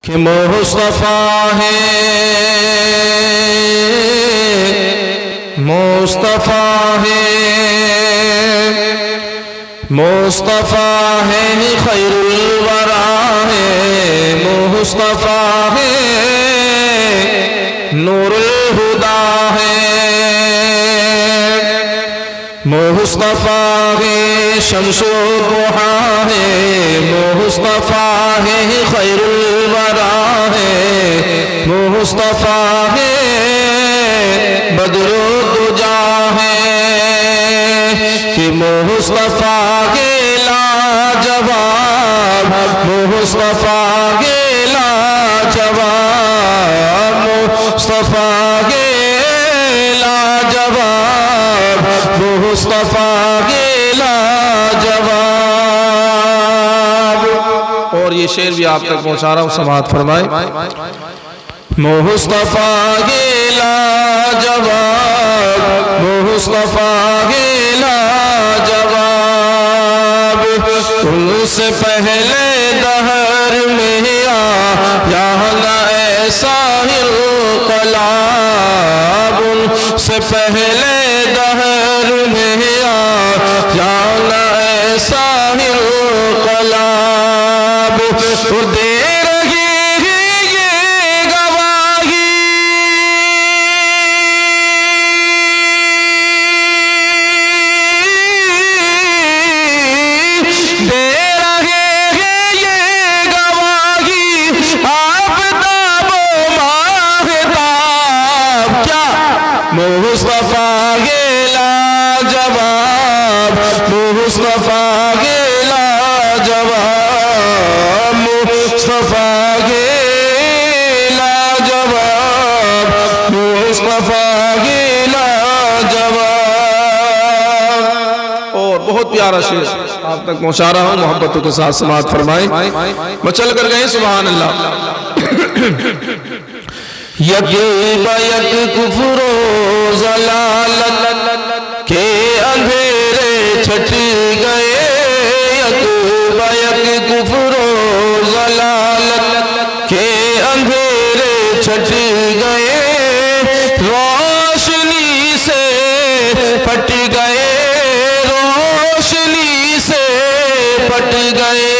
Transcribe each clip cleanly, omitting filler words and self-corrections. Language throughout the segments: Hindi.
कि मुस्तफा है, मुस्तफा है, मुस्तफा है, खैरुल वरा है, मुस्तफा है, नूरुल हुदा है, मुस्तफा है, शम्सो दुहा है, मुस्तफा है, खैरुल वरा है, मुस्तफा है, बदरो दुजा है, कि मुस्तफा के लाजवाब, मुस्तफा के लाजवाब, मुस्तफा के लाजवाब, मुस्तफा के लाजवाब। और ये शेर भी आप तक पहुंचा रहा हूं, समाअत फरमाए। मुस्तफा के लाजवाब, मुस्तफा के लाजवाब, उनसे पहले दहर में आया न ऐसा इंकलाब, उनसे पहले दहर में आया न ऐसा इंकलाब। वो दे रही है ये गवाही, दे रहे हैं ये गवाही, आफताब व माहताब। क्या मुस्तफा के लाजवाब, मुस्तफा के लाजवाब, मुस्तफा के लाजवाब, मुस्तफा के लाजवाब। और बहुत प्यारा शेर आप तक पहुंचा रहा हूं, मोहब्बतों के साथ समाअत फरमाएं। मचल कर गए सुभान अल्लाह। यके बयक कुफ्रो ज़लालत के अंधेरे छट गए, यक बयक कुफ्रो ज़लालत के अंधेरे छट गए, रोशनी से पट गए, रोशनी से पट गए।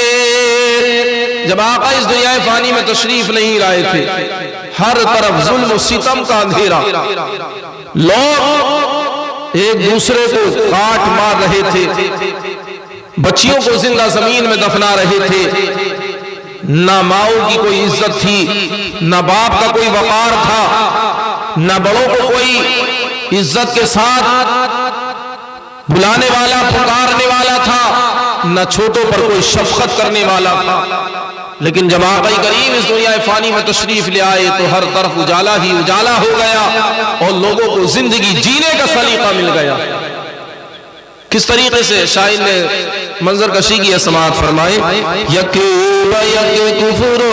जब आका इस दुनिया फानी में तशरीफ नहीं लाए थे, हर तरफ जुल्म सितम का अंधेरा, लोग एक दूसरे को काट मार रहे थे, बच्चियों को जिंदा जमीन में दफना रहे थे, ना माओ की कोई इज्जत थी, ना बाप का कोई वकार था, ना बड़ों को कोई इज्जत के साथ बुलाने वाला, पुकारने वाला था, ना छोटों पर कोई शफकत करने वाला था। लेकिन जब आका करीम इस दुनिया फानी में तशरीफ ले आए तो हर तरफ उजाला ही उजाला हो गया और लोगों को जिंदगी जीने का सलीका मिल गया। किस तरीके से शायर ने मंजर कशी की समाअत फरमाए। यक बयक कुफ्रो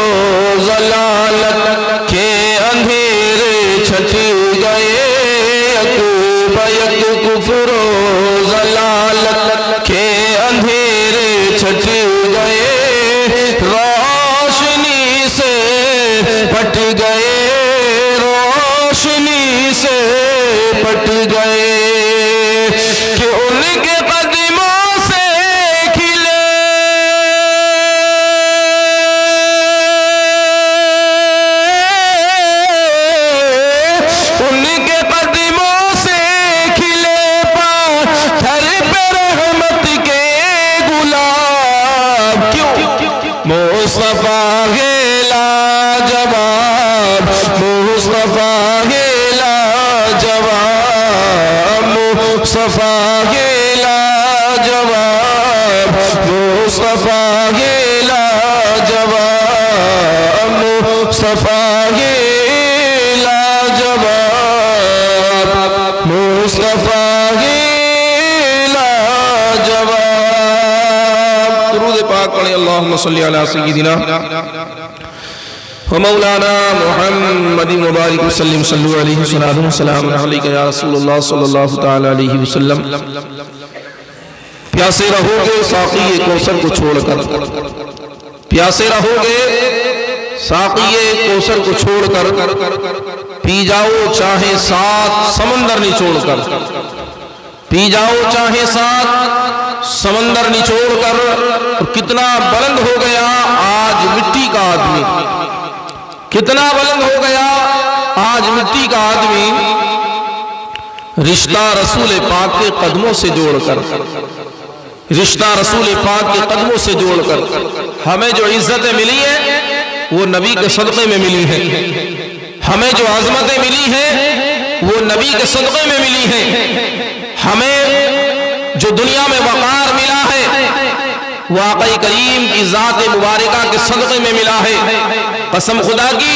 ज़लालत के अंधेरे छट गए, यक बयक कुफ्रो ज़लालत के अंधेरे छट गए, रोशनी से पट गए, रोशनी से पट गए, कि उनके कदमों से खिले, उनके कदमों से खिले पाथर पे रहमत के गुलाब। क्यों? मुस्तफा के लाजवाब, मुस्तफा के लाजवाब, मुस्तफा के लाजवाब, मुस्तफा के लाजवाब, मुस्तफा के लाजवाब, मुस्तफा के लाजवाब। दुरूद पाक पढ़े। अल्लाहुम्मा सल्ली अला सय्यिदिना व मौलाना मुहम्मद मुबारक वसल्लम सल्लल्लाहु अलैहि वसल्लम अलैका या रसूलुल्लाह सल्लल्लाहु तआला अलैहि वसल्लम। प्यासे रहोगे साक़ी कौसर को छोड़कर, प्यासे रहोगे साक़िए कौसर को छोड़कर, पी जाओ चाहे 7 समंदर निचोड़कर, पी जाओ चाहे 7 समंदर निचोड़कर। और कितना बुलंद हो गया आज मिट्टी का आदमी, कितना बुलंद हो गया आज मिट्टी का आदमी, रिश्ता रसूल पाक के कदमों से जोड़कर, रिश्ता रसूल पाक के कदमों से जोड़कर। हमें जो इज्जतें मिली है वो नबी के सदक़े में मिली है, हमें जो अज़मतें मिली हैं वो नबी के सदक़े में मिली हैं, हमें जो दुनिया में वक़ार मिला है वो आक़ा करीम की ज़ात मुबारका के सदक़े में मिला है। कसम खुदा की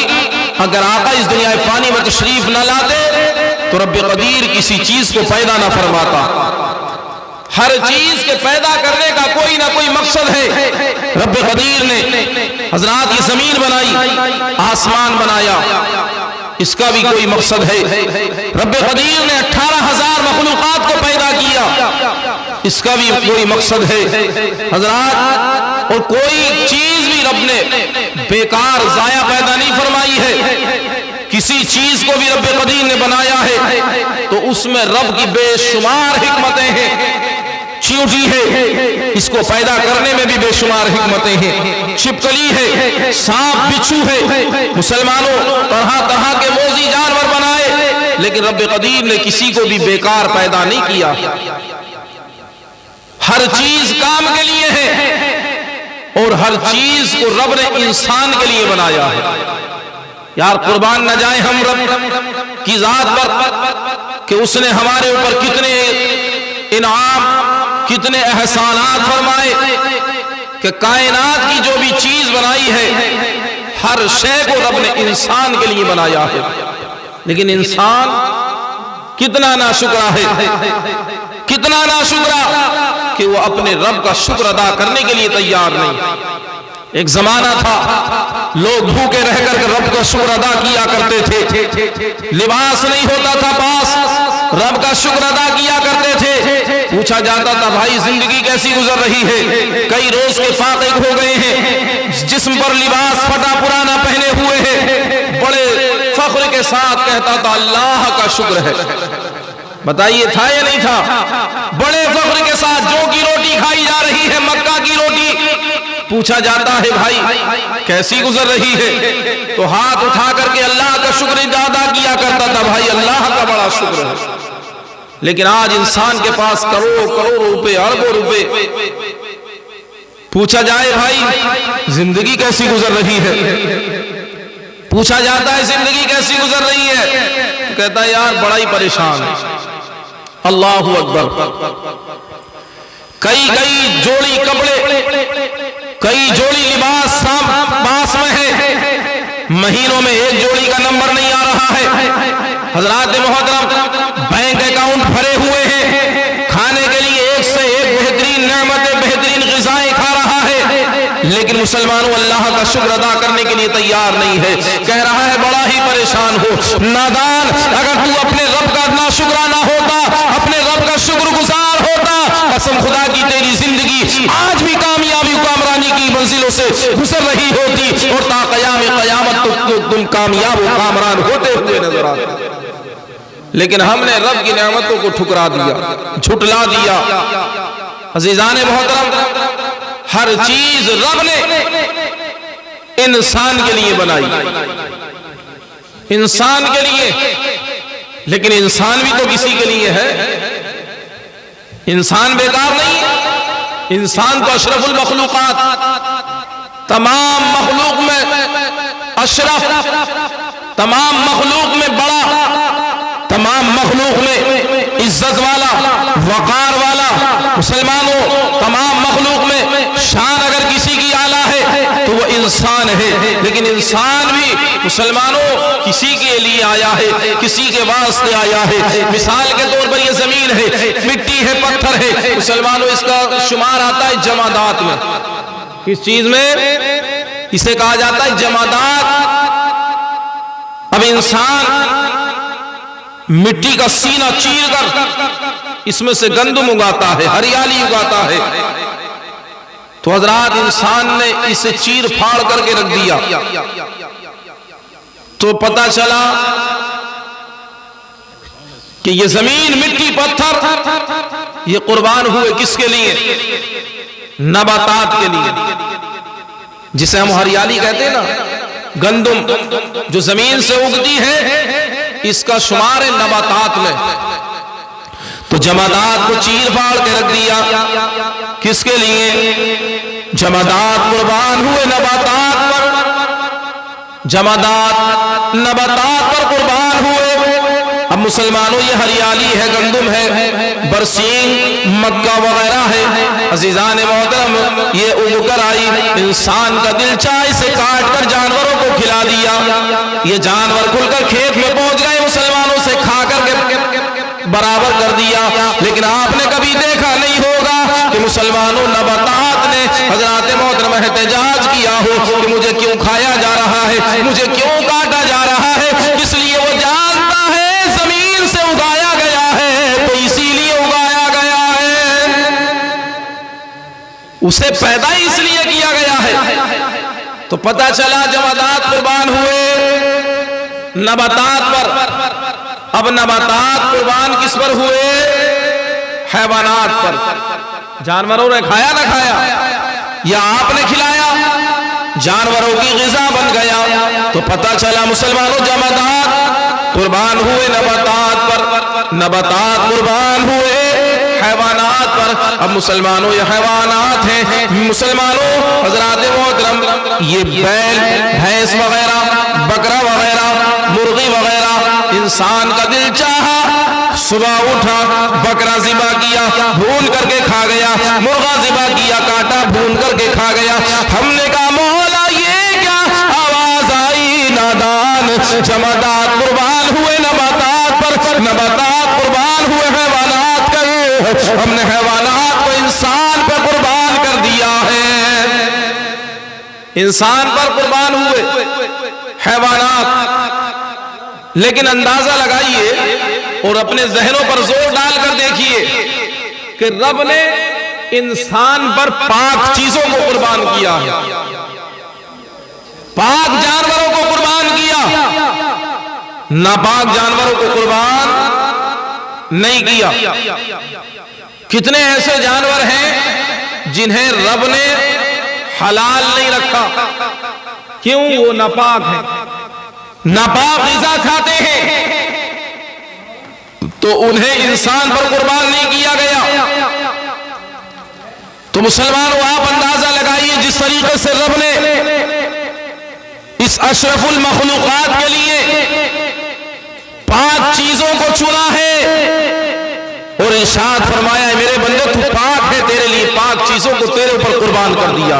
अगर आक़ा इस दुनिया फ़ानी में तशरीफ़ न लाते तो रब्बे क़दीर किसी चीज़ को पैदा न फरमाता। हर चीज के पैदा करने का कोई ना कोई मकसद है। रब्बे क़दीर ने हज़रात ये ज़मीन बनाई, आसमान बनाया, इसका भी कोई मकसद है। रब्बे क़दीर ने 18,000 मखलूक़ात को पैदा किया, इसका भी कोई मकसद है हज़रात। और कोई चीज भी रब ने बेकार ज़ाया पैदा नहीं फरमाई है। किसी चीज को भी रब्बे क़दीर ने बनाया है तो उसमें रब की बेशुमार हिकमतें हैं। चींटी है, इसको पैदा करने में भी बेशुमार हिकमतें हैं। छिपकली है, सांप बिच्छू है, मुसलमानों तरह तरह के मोजी जानवर बनाए, लेकिन रब्बे क़दीर ने किसी को भी बेकार पैदा नहीं किया। हर चीज काम के लिए है और हर चीज को रब ने इंसान के लिए बनाया है। यार कुर्बान न जाए हम रब की जात पर कि उसने हमारे ऊपर कितने इनाम, कितने एहसानात फरमाए कि कायनात की जो भी चीज बनाई है हर शय को रब ने इंसान के लिए बनाया है। लेकिन इंसान कितना नाशुक्रा है, कितना नाशुक्रा कि वो अपने रब का शुक्र अदा करने के लिए तैयार नहीं। एक जमाना था लोग भूखे रहकर रब का शुक्र अदा किया करते थे, लिबास नहीं होता था पास, रब का शुक्र अदा किया करते थे। पूछा जाता था भाई जिंदगी कैसी गुजर रही है, कई रोज के फाकिर हो गए हैं, जिस्म पर लिबास फटा पुराना पहने हुए हैं। बड़े फख्र के साथ कहता था अल्लाह का शुक्र है। बताइए था या नहीं था? बड़े फख्र के साथ जौ की रोटी खाई जा रही है, मक्का की रोटी। पूछा जाता है भाई कैसी गुजर रही है, तो हाथ उठा करके अल्लाह का शुक्र अदा किया करता था, भाई अल्लाह का बड़ा शुक्र है। लेकिन आज इंसान के पास करोड़ों करोड़ों रुपए, अरबों रुपए, पूछा जाए भाई जिंदगी कैसी गुजर रही है, पूछा जाता है जिंदगी कैसी गुजर रही है, तो कहता है यार बड़ा ही परेशान है। अल्लाहु अकबर। कई कई जोड़ी कपड़े, कई जोड़ी लिबास पास में है, महीनों में एक जोड़ी का नंबर नहीं आ रहा है। हजरात मोहतरम बैंक अकाउंट भरे हुए हैं, खाने के लिए एक से एक बेहतरीन नेमतें, बेहतरीन ग़िज़ाएं खा रहा है, लेकिन मुसलमानों अल्लाह का शुक्र अदा करने के लिए तैयार नहीं है। कह रहा है बड़ा ही परेशान हो। नादान, अगर तू अपने रब का नाशुक्राना होता, अपने रब का शुक्रगुजार होता, कसम खुदा की तेरी जिंदगी आज भी कामयाबी कामरानी की मंजिलों से गुजर रही होती और ता क़यामत तुम कामयाब कामरान होते हुए नजर आते। लेकिन हमने रब की नेमतों को ठुकरा दिया, झुटला दिया। अज़ीज़ाने मोहतरम, हर चीज रब ने इंसान के लिए बनाई, इंसान के लिए, लेकिन इंसान भी तो किसी के लिए है। इंसान बेकार नहीं है, इंसान तो अशरफुल मखलूकात, तमाम मखलूक में अशरफ, तमाम मखलूक में बड़ा, तमाम मखलूक में इज्जत वाला, वकार वाला। मुसलमानों तमाम मखलूक में शान अगर किसी की आला है तो वो इंसान है, लेकिन इंसान भी मुसलमानों किसी के लिए आया है, किसी के वास्ते आया है। मिसाल के तौर पर ये जमीन है, मिट्टी है, पत्थर है, मुसलमानों इसका शुमार आता है जमादात में। किस चीज में? इसे कहा जाता है जमादात। अब इंसान मिट्टी का सीना चीर कर इसमें से गंदम उगाता है, हरियाली उगाता है, तो हजरात इंसान ने इसे चीर फाड़ करके रख दिया, तो पता चला कि ये जमीन, मिट्टी, पत्थर ये कुर्बान हुए किसके लिए? नबातात के लिए, जिसे हम हरियाली कहते हैं ना, गंदुम जो जमीन से उगती है, इसका शुमार है नबातात में। तो जमादात को चीर फाड़ के रख दिया, किसके लिए? जमादात कुर्बान हुए नबातात पर, जमादात नबातात पर कुर्बान हुए। अब मुसलमानों ये हरियाली है, गंदुम है, बरसीन, मक्का वगैरह है, अजीजान मोहतरम, ये उगकर आई। इंसान का दिल चाह इसे काट कर जानवरों को खिला दिया, ये जानवर खुलकर खेत में पहुंच गए, मुसलमानों से खा करके बराबर कर दिया। लेकिन आपने कभी देखा नहीं होगा कि मुसलमानों नबातात ने हजरात मोहतरम एहतजाज किया हो कि मुझे क्यों खाया जा रहा है, मुझे क्यों काटा जा रहा है। इसलिए वो जानता है जमीन से उगाया गया है, तो इसीलिए उगाया गया है, उसे पैदा इसलिए किया गया है। तो पता चला जमादात कुर्बान हुए नबातात पर। अब नबातात कुर्बान किस पर हुए? हैवानात पर। जानवरों ने खाया ना खाया, या आपने खिलाया, जानवरों की ग़िज़ा बन गया। तो पता चला मुसलमानों जमादात कुर्बान हुए नबातात पर, नबातात कुर्बान हुए हैवानात पर। अब मुसलमानों ये हैवानात हैं, मुसलमानों हजरात मोहतरम, ये बैल, भैंस वगैरह, बकरा वगैरह, मुर्गी वगैरह, इंसान का दिल चाहा, सुबह उठा, बकरा ज़िबा किया, भून करके खा गया, मुर्गा ज़िबा किया, काटा, भून करके खा गया। हमने कहा मौला ये क्या आवाज आई? नादान, जमादात कुर्बान हुए नबातात पर, नबातात कुर्बान हुए हैवानात कर, हमने हैवानात को इंसान पर कुर्बान कर दिया है। इंसान पर कुर्बान हुए हैवानात। लेकिन अंदाजा लगाइए और अपने जहनों पर जोर डालकर देखिए कि रब ने इंसान पर पाक चीजों को कुर्बान किया है, पाक जानवरों को कुर्बान किया, नापाक जानवरों को कुर्बान नहीं किया। कितने ऐसे जानवर हैं जिन्हें रब ने हलाल नहीं रखा? क्यों? वो नापाक है, नापाक ग़िज़ा खाते हैं, तो उन्हें इंसान पर कुर्बान नहीं किया गया। तो मुसलमानों आप अंदाजा लगाइए, जिस तरीके से रब ने इस अशरफुल मखलूक़ात के लिए पाक चीजों को चुना है और इरशाद फरमाया है मेरे बंदे तू पाक है, तेरे लिए पाक चीजों को तेरे ऊपर कुर्बान कर दिया।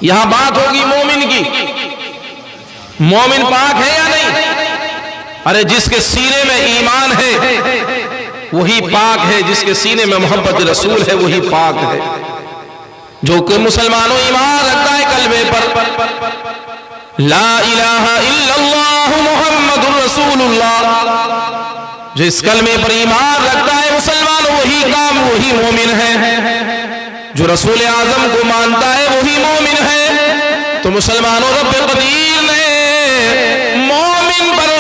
यहां बात होगी मोमिन की, मोमिन पाक है या नहीं? अरे जिसके सीने में ईमान है वही पाक है, जिसके सीने में मोहब्बत रसूल है वही पाक है। जो कि मुसलमानों ईमान रखता है कलमे पर, ला इलाहा इल्लल्लाह मुहम्मदुर रसूलुल्लाह, जो इस कलमे पर ईमान रखता है मुसलमानों वही काम, वही मोमिन है। जो रसूल आजम को मानता है वही मोमिन है। तो मुसलमानों रब कदीर ने मोमिन पर,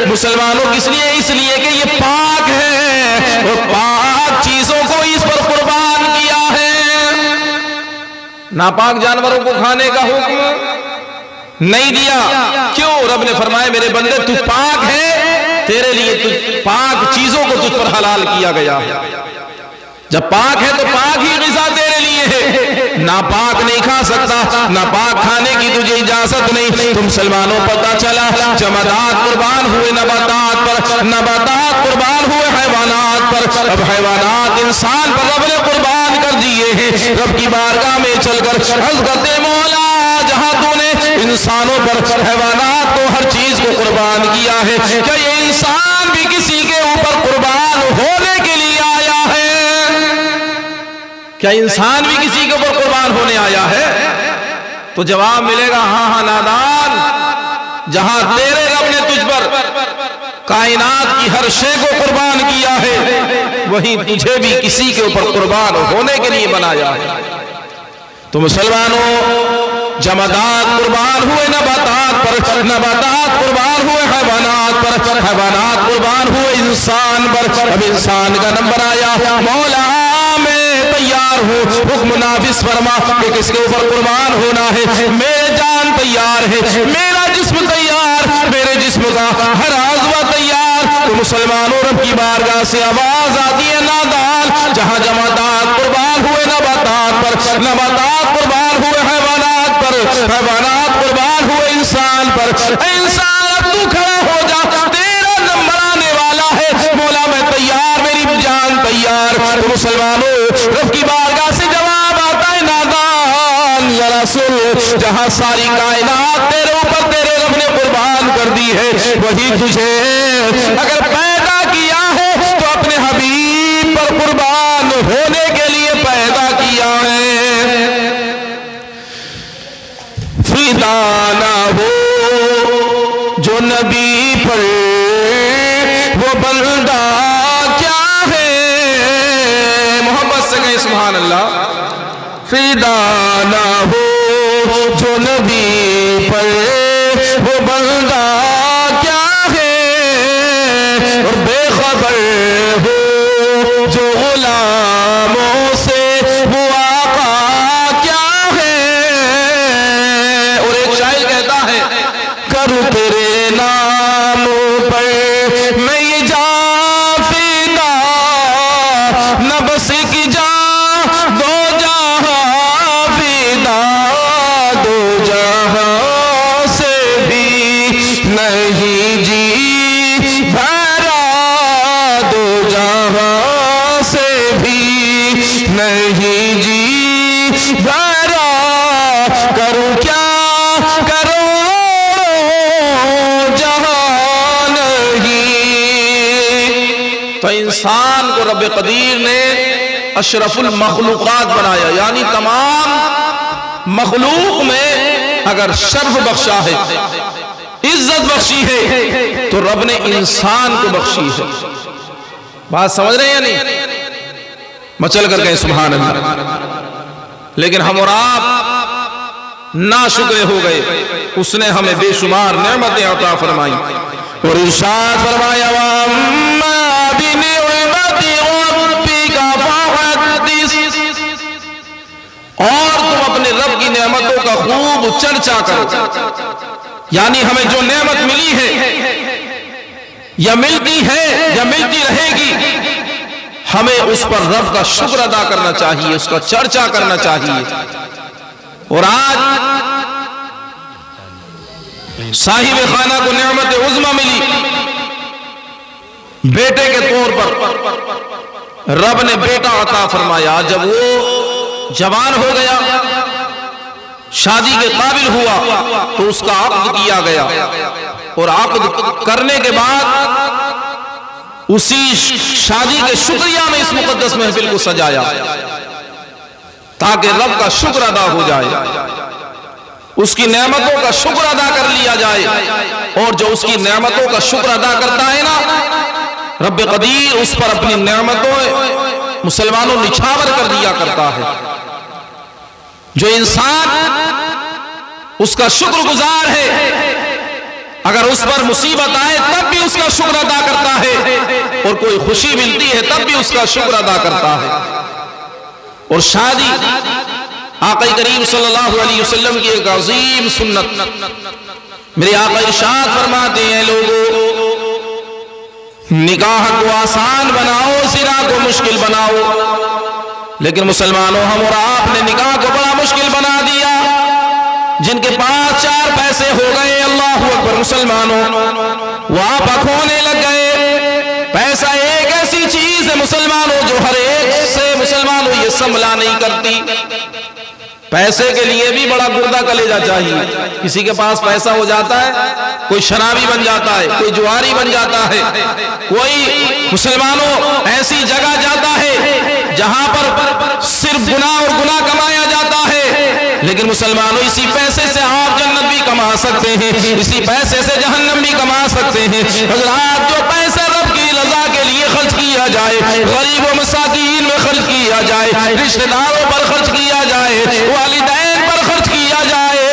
मुसलमानों किस लिए? इसलिए कि ये पाक है और पाक चीजों को इस पर कुर्बान किया है। नापाक जानवरों को खाने का हुक्म नहीं दिया। क्यों? रब ने फरमाया मेरे बंदे तू पाक है, तेरे लिए तुझ पाक चीजों को तुझ पर हलाल किया गया है। जब पाक है तो पाक ही ग़िज़ा तेरे लिए है, नापाक नहीं खा सकता, नापाक खाने की तुझे इजाजत नहीं। तुम मुसलमानों पता चला जमादात कुर्बान हुए नबातात पर, नबातात कुर्बान हुए हैवानात पर। अब हैवानात इंसान पर रब ने कुर्बान कर दिए हैं। रब की बारगाह में चलकर अर्ज़ करते मौला जहां तूने इंसानों पर, हैवानात को, हर चीज को कुर्बान किया है, क्या ये इंसान भी किसी के ऊपर कुर्बान होने के लिए आया है? क्या इंसान भी किसी के ऊपर कुर्बान होने आया है? तो जवाब मिलेगा हाँ हाँ नादान, जहां तेरे रब ने तुझ पर कायनात की हर शे को कुर्बान किया है, वहीं तुझे भी किसी के ऊपर कुर्बान होने के लिए बनाया है। तो मुसलमानों, जमादात कुर्बान हुए नबातात पर, नबातात कुर्बान हुए हैवानात पर, हैवानात कुर्बान हुए इंसान पर। अब इंसान का नंबर आया, मौला मैं तैयार हूँ, हुक्म नाफिज फरमा कि किसके ऊपर कुर्बान होना है। मेरे जान तैयार है, मेरा जिस्म तैयार, मेरे जिस्म का हर आज़वा तैयार। तो मुसलमानों, रब की बारगाह से आवाज आती है नादान, जहाँ जमादात कुर्बान हुए नबातात पर, नबातात कुर्बान हुए हैवानात पर, हैवानात कुर्बान हुए इंसान पर। इंसान अब तू खड़ा हो जा, तेरा नंबर आने वाला है। मौला मैं तैयार, मेरी जान तैयार। तो मुसलमानों, रब की बारगाह से जवाब आता है नादान जरा सुन, जहाँ सारी कायनात तेरे ऊपर तेरे रब ने कुर्बान कर दी है, वही तुझे अगर पैदा किया है तो अपने हबीब पर कुर्बान होने के लिए पैदा किया है। फिदा ना हो जो नबी पर, वो बंदा क्या है। मोहब्बत से कहें सुभान अल्लाह। फिदा ना हो जो नबी पर, वो बंदा क्या है। और बेखबर हो जो गुलामों से, वो आका क्या है। और एक शायर कहता है, करूं तेरे नाम पर मैं ये जान फिदा, न बस की जान दो जहां फिदा, दो जहां से भी नहीं जी भरा, दो जहां से भी नहीं जी भरा। करूं क्या करूं जहान नहीं। तो इंसान को रब कदीर ने अशरफुल मखलूकात बनाया, यानी तमाम मखलूक में अगर शर्फ बख्शा है, इज्जत बख्शी है, तो रब ने इंसान को बख्शी है। बात समझ रहे हैं या नहीं? मचल कर कहें सुभान अल्लाह। लेकिन हम और आप ना शुक्र हो गए, उसने हमें बेशुमार नेमतें अता फरमाई। और इरशाद फरमाया, और तुम अपने रब की नेमतों का खूब चर्चा करो। यानी हमें जो नेमत मिली है या मिलती है या मिलती रहेगी, हमें उस पर रब का शुक्र अदा करना चाहिए, उसका चर्चा करना चाहिए। और आज साहिब खाना को नेमत उज़्मा मिली, बेटे के तौर पर रब ने बेटा अता फरमाया। जब वो जवान हो गया, शादी के काबिल हुआ, तो उसका अक़्द किया गया। और अक़्द करने के बाद उसी शादी के शुक्रिया में इस मुक़द्दस महफिल को सजाया, ताकि रब का शुक्र अदा हो जाए, उसकी नेमतों का शुक्र अदा कर लिया जाए। और जो उसकी नेमतों का शुक्र अदा करता है ना, रब कदीर उस पर अपनी नेमतों मुसलमानों निछावर कर दिया करता है। जो इंसान उसका शुक्रगुजार है, अगर उस पर मुसीबत आए तब भी उसका शुक्र अदा करता है, और कोई खुशी मिलती है तब भी उसका शुक्र अदा करता है। और शादी आका करीम सल्लल्लाहु अलैहि वसल्लम की एक अजीम सुन्नत। मेरे आका इरशाद फरमाते हैं, लोगों निकाह को आसान बनाओ, ज़िना को मुश्किल बनाओ। लेकिन मुसलमानों, हम और आपने निकाह को बड़ा मुश्किल बना दिया। जिनके पास 4 पैसे हो गए, अल्लाहु अकबर मुसलमानों, वो आप खोने लग गए। पैसा एक ऐसी चीज है मुसलमानों, जो हर एक से मुसलमानों ये संभला नहीं करती। पैसे के लिए भी बड़ा गुर्दा कलेजा चाहिए। किसी के पास पैसा हो जाता है, कोई शराबी बन जाता है, कोई जुआरी बन जाता है, कोई मुसलमानों ऐसी जगह जाता है जहां पर सिर्फ गुनाह और गुनाह कमाया जाता है। लेकिन मुसलमानों इसी पैसे से आप जन्नत भी कमा सकते हैं, इसी पैसे से जहन्नम भी कमा सकते हैं। हज़रात, जो पैसा रब की रजा के लिए खर्च किया जाए, गरीबों मसाकीन में खर्च किया जाए, रिश्तेदारों पर खर्च किया जाए, वालिदैन पर खर्च किया जाए,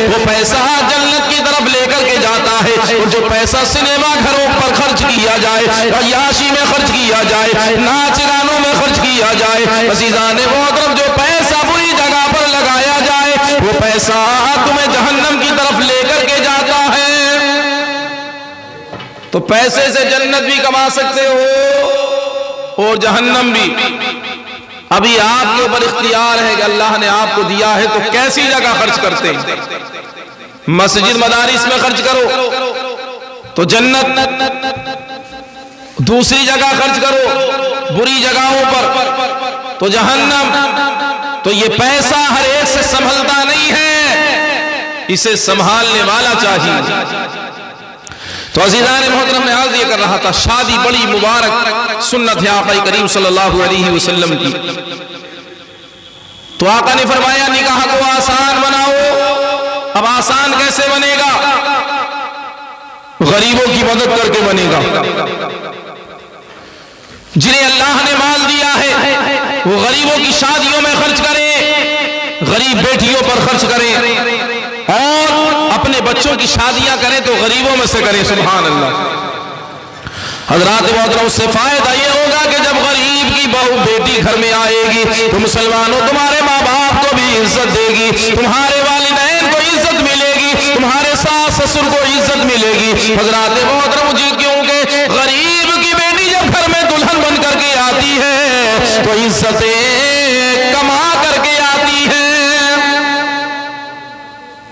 वो पैसा जन्नत की तरफ लेकर के जाता है। और जो पैसा सिनेमा घरों पर खर्च किया जाए, अय्याशी में खर्च किया जाए, नाच गानों में खर्च किया जाए, अज़ीज़ान मोहतरम, जो पैसा बुरी जगह पर लगाया जाए, वो पैसा तुम्हें जहन्नम की तरफ लेकर के जाता है। तो पैसे से जन्नत भी कमा सकते हो और जहन्नम भी। अभी आपके ऊपर इख्तियार है कि अल्लाह ने आपको दिया है तो कैसी जगह खर्च करते हैं। मस्जिद मदारिस में खर्च करो तो जन्नत, दूसरी जगह खर्च करो बुरी जगहों पर तो जहन्नम। तो ये पैसा हर एक से संभलता नहीं है, इसे संभालने वाला चाहिए। तो अज़ीज़ान मोहतरम, मैं आज ये कर रहा था, शादी बड़ी मुबारक सुन्नत है आका करीम सल्लल्लाहु अलैहि वसल्लम की। तो आका ने फरमाया निकाह को आसान बनाओ। अब आसान कैसे बनेगा? गरीबों की मदद करके बनेगा। जिन्हें अल्लाह ने माल दिया है वो गरीबों की शादियों में खर्च करें, गरीब बेटियों पर खर्च करें, और अपने बच्चों की शादियां करें तो गरीबों में से करें। सुभान अल्लाह। हज़रात मोहतरम, उससे फायदा ये होगा कि जब गरीब की बहू बेटी घर में आएगी तो मुसलमानों तुम्हारे माँ बाप को भी इज्जत देगी, तुम्हारे वालिदैन को इज्जत मिलेगी, तुम्हारे सास ससुर को इज्जत मिलेगी। हज़रात मोहतरम जी, क्योंकि गरीब की बेटी जब घर में दुल्हन बन करके आती है तो इज्जतें कमा करके आती है।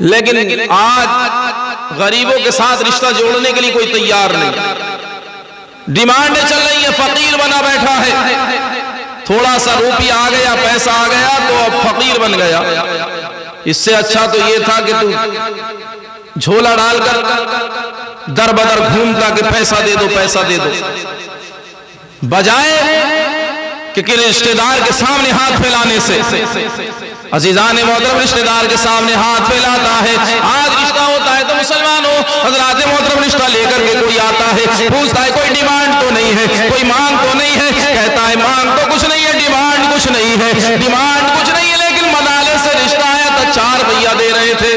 लेकिन आज गरीबों के साथ रिश्ता जोड़ने के लिए कोई तैयार नहीं। डिमांडें चल रही है, फकीर बना बैठा है, थोड़ा सा रुपया आ गया, पैसा आ गया तो अब फकीर बन गया। इससे अच्छा तो ये था कि तू झोला डालकर दर बदर घूमता कि पैसा दे दो, पैसा दे दो, बजाय कि रिश्तेदार के सामने हाथ फैलाने से। अज़ीज़ान मोहतरम, रिश्तेदार के सामने हाथ फैलाता है। आज रिश्ता होता है तो मुसलमानों, हज़रात मोहतरम, रिश्ता लेकर के कोई आता है, पूछता है कोई डिमांड तो नहीं है, कोई मांग तो नहीं है, कहता है मांग तो कुछ नहीं है, डिमांड कुछ नहीं है, डिमांड कुछ नहीं है, लेकिन मदाले से रिश्ता आया तो 4 भैया दे रहे थे।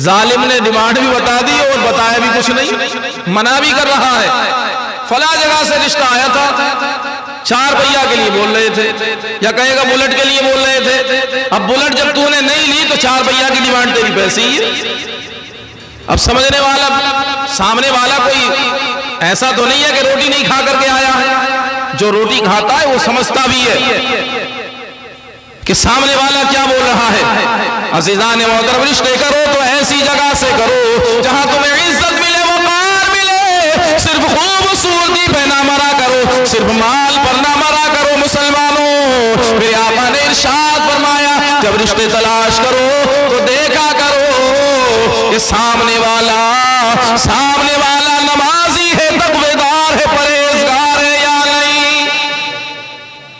जालिम ने डिमांड भी बता दी और बताया भी कुछ नहीं, मना भी कर रहा है। फला जगह से रिश्ता आया था, 4 भैया के लिए बोल रहे थे, या कहेगा बुलेट के लिए बोल रहे थे। अब बुलेट जब तूने नहीं ली तो 4 भैया की डिमांड तेरी पैसे ही है। अब समझने वाला, सामने वाला कोई ऐसा तो नहीं है कि रोटी नहीं खा करके आया है। जो रोटी खाता है वो समझता भी है कि सामने वाला क्या बोल रहा है। अज़ीज़ान मोहतरम, रिश्ते करो तो ऐसी जगह से करो जहां तुम्हें इज्जत मिले, वक़ार मिले। सिर्फ खूबसूरती पे ना मरा करो, सिर्फ माल पर ना मरा करो। मुसलमानों, मेरे आका ने इरशाद फरमाया, जब रिश्ते तलाश करो तो देखा करो कि सामने वाला नमाजी है, तक़वेदार है, परहेजगार है या नहीं।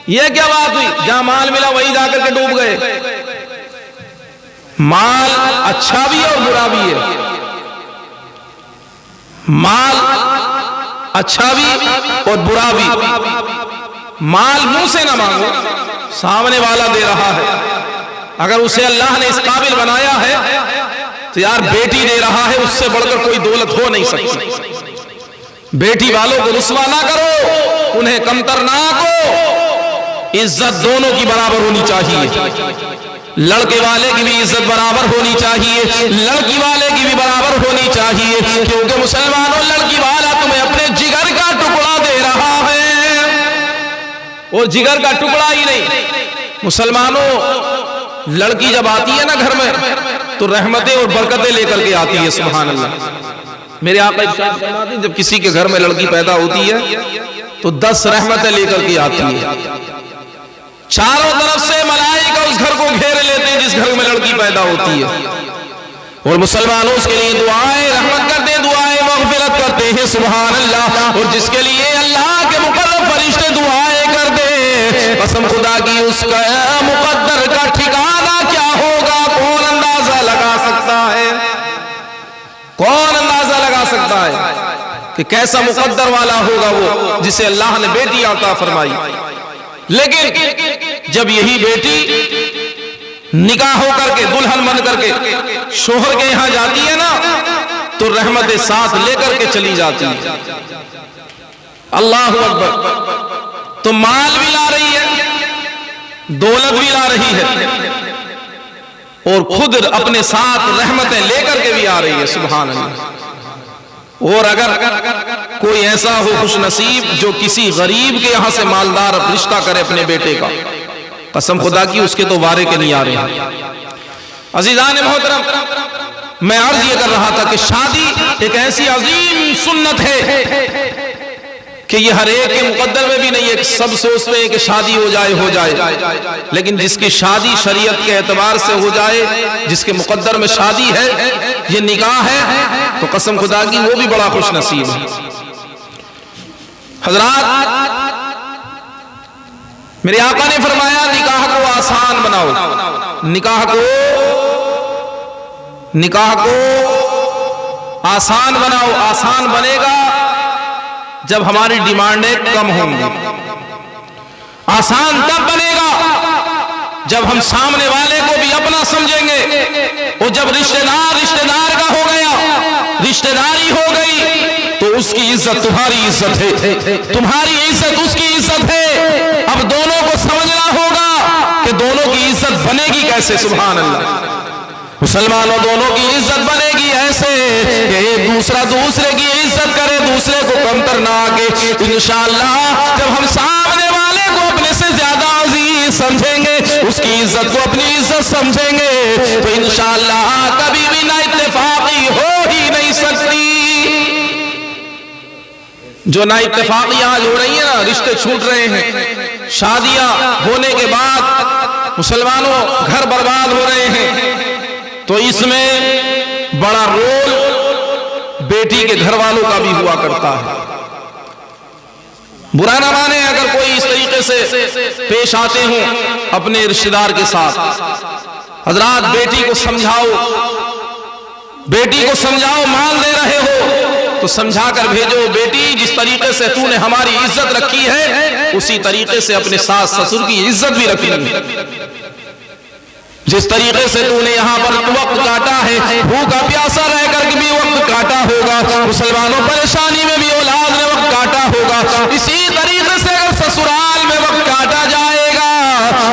ये क्या बात हुई? जहां माल मिला वही जाकर के डूब गए। माल अच्छा भी है और बुरा भी है। माल अच्छा भी और बुरा भी। माल मुंह से ना मांगो, सामने वाला दे रहा है। अगर उसे अल्लाह ने इस काबिल बनाया है तो यार बेटी दे रहा है, उससे बढ़कर कोई दौलत हो नहीं सकती। बेटी वालों को रुस्वा ना करो, उन्हें कमतर ना को। इज्जत दोनों की बराबर होनी चाहिए। लड़के वाले की भी इज्जत बराबर होनी चाहिए, लड़की वाले की भी बराबर होनी चाहिए। क्योंकि मुसलमानों, लड़की वाला तुम्हें अपने जिगर का टुकड़ा दे रहा है, और जिगर का टुकड़ा ही नहीं। मुसलमानों, लड़की जब आती है ना घर में तो रहमतें और बरकतें लेकर के आती है। सुभान अल्लाह। मेरे आका इरशाद फरमाते हैं, जब किसी के घर में लड़की पैदा होती है तो 10 रहमतें लेकर के आती है। चारों तरफ से मलाइका उस घर को घेर लेते हैं जिस घर में लड़की पैदा होती है। और मुसलमानों, उसके लिए दुआएं रहमत करते हैं, दुआएं मग़फ़िरत करते हैं। सुभान अल्लाह। और जिसके लिए अल्लाह के मुक़र्रब फरिश्ते दुआएं करते हैं, कसम खुदा की उसका मुकद्दर का ठिकाना क्या होगा कौन अंदाजा लगा सकता है? कौन अंदाजा लगा सकता है कि कैसा मुकद्दर वाला होगा वो जिसे अल्लाह ने बेटी अता फरमाई। लेकिन जब यही बेटी निकाह होकर के दुल्हन बन करके शोहर के यहां जाती है ना, तो रहमत साथ लेकर के चली जाती है। अल्लाह अकबर। तो माल भी ला रही है, दौलत भी ला रही है, और खुद अपने साथ रहमतें लेकर के भी आ रही है। सुभान अल्लाह। और अगर कोई ऐसा हो खुश नसीब जो किसी गरीब के यहां से मालदार रिश्ता करे अपने बेटे का, कसम खुदा की उसके तो वारे के नहीं आ रहे हैं। अजीजान मोहतरम, मैं अर्ज ये कर रहा था कि शादी एक ऐसी अजीम सुन्नत है कि ये हर एक के मुकद्दर में भी नहीं है। सब सोचते हैं कि शादी हो जाए, लेकिन जिसकी शादी शरीयत के एतबार से हो जाए, जिसके मुकद्दर में शादी है, ये निकाह है, तो कसम खुदा की वो भी बड़ा खुश नसीब है। हजरात, मेरे आका ने फरमाया निकाह को आसान बनाओ, निकाह को आसान बनाओ। आसान बनेगा जब हमारी डिमांडें कम होंगी। आसान तब बनेगा जब हम सामने वाले को भी अपना समझेंगे, और जब रिश्तेदार का हो गया, रिश्तेदारी हो गई, तो उसकी इज्जत तुम्हारी इज्जत है, तुम्हारी इज्जत उसकी इज्जत है। अब दोनों को समझना होगा कि दोनों की इज्जत बनेगी कैसे। सुभान अल्लाह। मुसलमानों, दोनों की इज्जत बनेगी ऐसे कि एक दूसरा दूसरे की इज्जत करे, दूसरे को कमतर ना आके। इंशाअल्लाह जब हम सामने वाले को अपने से ज्यादा अजीज समझेंगे, उसकी इज्जत को अपनी इज्जत समझेंगे, तो इंशाअल्लाह कभी भी ना इत्तेफाकी हो ही नहीं सकती। जो ना इत्तेफाकी आज हो रही है ना, रिश्ते छूट रहे हैं, शादियां होने के बाद मुसलमानों घर बर्बाद हो रहे हैं, तो इसमें बड़ा रोल बेटी के घर वालों का भी हुआ करता है। बुरा ना माने अगर कोई इस तरीके से पेश आते हो अपने रिश्तेदार के साथ। हजरात, बेटी को समझाओ, बेटी को समझाओ। माल दे रहे हो तो समझा कर भेजो, बेटी जिस तरीके से तूने हमारी इज्जत रखी है, उसी तरीके से अपने सास ससुर की इज्जत भी रखनी। जिस तरीके से तूने यहाँ पर वक्त काटा है, भूखा प्यासा रह कर भी वक्त काटा होगा, मुसलमानों परेशानी में भी औलाद ने वक्त काटा होगा, इसी तरीके से अगर ससुराल में वक्त काटा जाएगा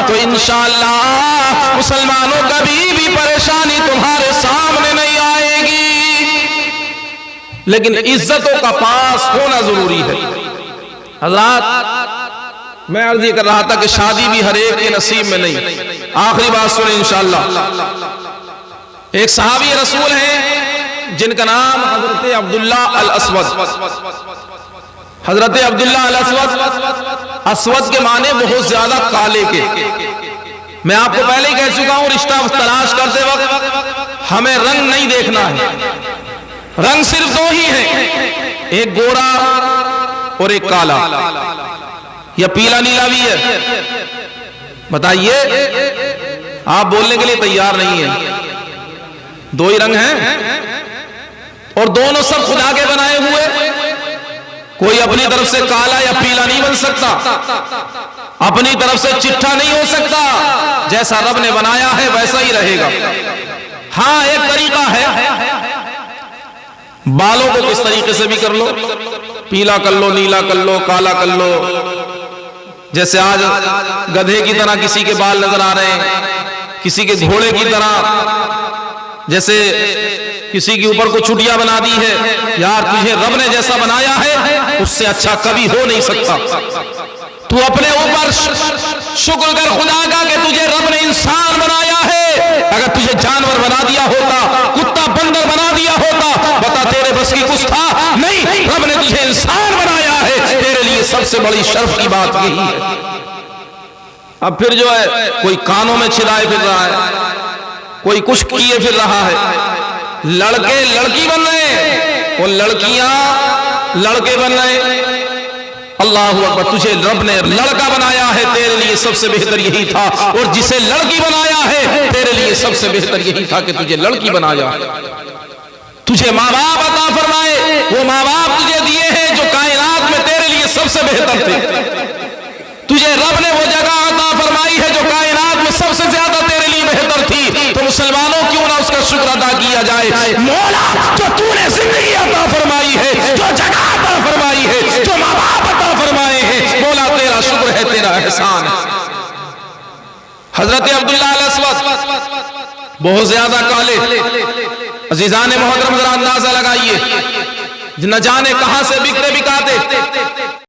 तो इंशाअल्लाह मुसलमानों कभी भी परेशानी तुम्हारे सामने नहीं आएगी। लेकिन इज्जतों का पास होना जरूरी है। हज़रात, मैं अर्ज कर रहा था कि शादी भी हर एक के नसीब में नहीं। आखिरी बात सुने इंशाअल्लाह। एक सहाबी रसूल हैं जिनका नाम हजरत अब्दुल्ला अल अस्वद। हजरत अब्दुल्ला अल अस्वद, अस्वद के माने बहुत ज्यादा काले के। मैं आपको पहले ही कह चुका हूं, रिश्ता तलाश करते वक्त हमें रंग नहीं देखना है। रंग सिर्फ दो ही है, एक गोरा और एक काला, या पीला नीला भी है। बताइए, आप बोलने के लिए तैयार नहीं है। दो ही रंग हैं और दोनों सब खुदा के बनाए हुए। कोई अपनी तरफ से काला या पीला नहीं बन सकता, अपनी तरफ से चिट्ठा नहीं हो सकता। जैसा रब ने बनाया है वैसा ही रहेगा। हाँ, एक तरीका है, बालों को किस तरीके से भी कर लो, पीला कर लो, नीला कर लो, काला कर लो। जैसे आज गधे की तरह किसी के बाल नजर आ रहे हैं, किसी के घोड़े की तरह, जैसे किसी के ऊपर को चुटिया बना दी है। यार, तुझे रब ने जैसा बनाया है उससे अच्छा कभी हो नहीं सकता। तू अपने ऊपर शुक्र कर खुदा का कि तुझे रब ने इंसान बनाया है। अगर तुझे जानवर बना दिया होता, कुत्ता बंदर बना दिया होता, बता तेरे बस की कुछ था? नहीं, रब ने तुझे इंसान बनाया है। तेरे लिए सबसे बड़ी शर्फ की बात यही है। अब फिर जो है, कोई कानों में छिलाए फिर रहा है, कोई कुछ किए फिर रहा है। लड़के लड़की बन रहे हैं और लड़कियां लड़के बन रहे हैं। अल्लाह अकबर, तुझे रब ने लड़का बनाया है, तेरे लिए सबसे बेहतर यही था, और जिसे लड़की बनाया है तेरे लिए सबसे बेहतर यही था कि तुझे लड़की बनाया। तुझे माँ बाप अता फरमाए, वो माँ बाप तुझे दिए हैं जो कायनात में तेरे लिए सबसे बेहतर थे। तुझे रब ने वो जगह अता फरमाई है जो कायनात में सबसे ज्यादा तेरे लिए बेहतर थी। तो मुसलमानों क्यों ना उसका शुक्र अदा किया जाए। मौला, जो तूने जिंदगी अता फरमाई है, जो जगह अता फरमाई है, जो माँ बाप अता फरमाए हैं, मौला तेरा शुक्र है, तेरा एहसान है। हजरत अब्दुल्लाह अल-अस्वद बहुत ज्यादा काले, अजीजान मोहतरम जरा अंदाजा लगाइए, न जाने कहां से बिकते बिकाते